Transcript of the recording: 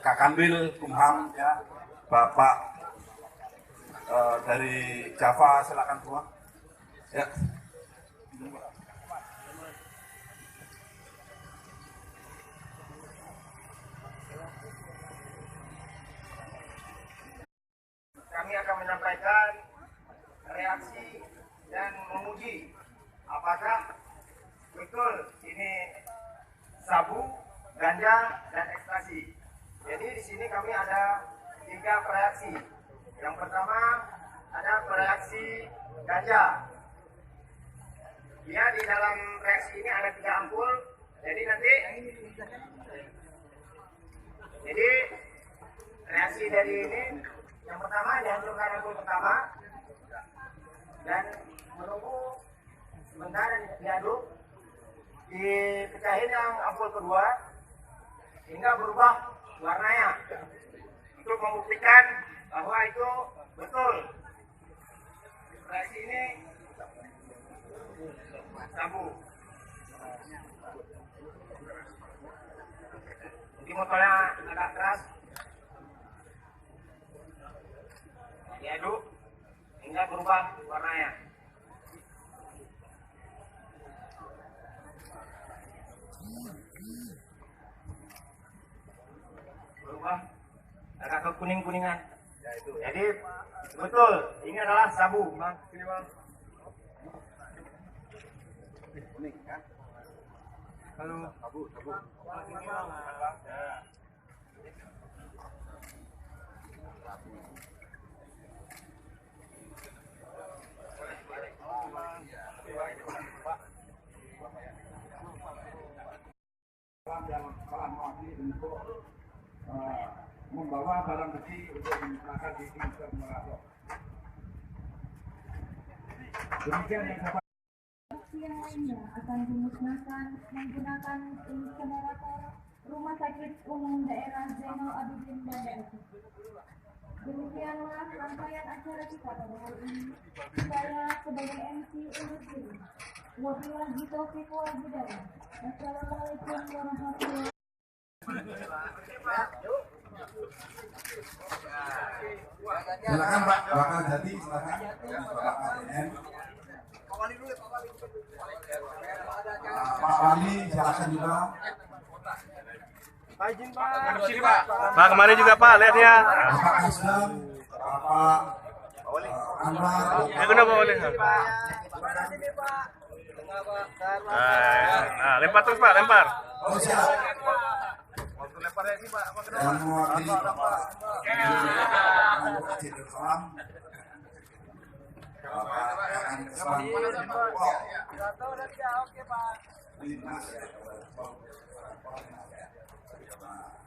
Kak Kanwil Kumham, ya, Bapak dari Java, silakan keluar. Ya. Kami akan menyampaikan reaksi dan menguji apakah betul ini sabu, ganja, dan ekstasi. Jadi di sini kami ada 3 reaksi. Yang pertama ada reaksi ganja. Dia di dalam reaksi ini ada 3 ampul. Jadi reaksi dari ini yang pertama dihancurkan ampul pertama dan menunggu sebentar dan diaduk, dipecahin yang ampul kedua hingga berubah warnanya untuk membuktikan bahwa itu betul reaksi ini sabu. Mungkin motornya agak keras, diaduk hingga berubah warnanya. Berubah agak ke kuning-kuningan. Jadi betul ini adalah sabu, Bang. Kuning, ya. Halo. Sabu. Untuk membawa barang besi untuk digunakan di Inter Merasok. Demikian yang dapat. Yang lainnya akan dimusnahkan menggunakan insinerator Rumah Sakit Umum Daerah Zainal Abidin Banda Aceh. Demikianlah rangkaian acara kita pada hari ini. Saya sebagai MC undur diri. Wabillahi taufiq wal hidayah. Wassalamualaikum warahmatullahi wabarakatuh. Silakan Pak, Bakal Jati, silakan. Bapak KDN. Pak Wali, silakan juga. Pak, kemarin juga Pak, lihat ya. Bapak Kasdam, Bapak Anwar. Ya, kenapa boleh? Nah, lempar terus Pak, lempar. Oh, siap. Yang mewakili Bapak Cedul Salam, Bapak Islam. Wow.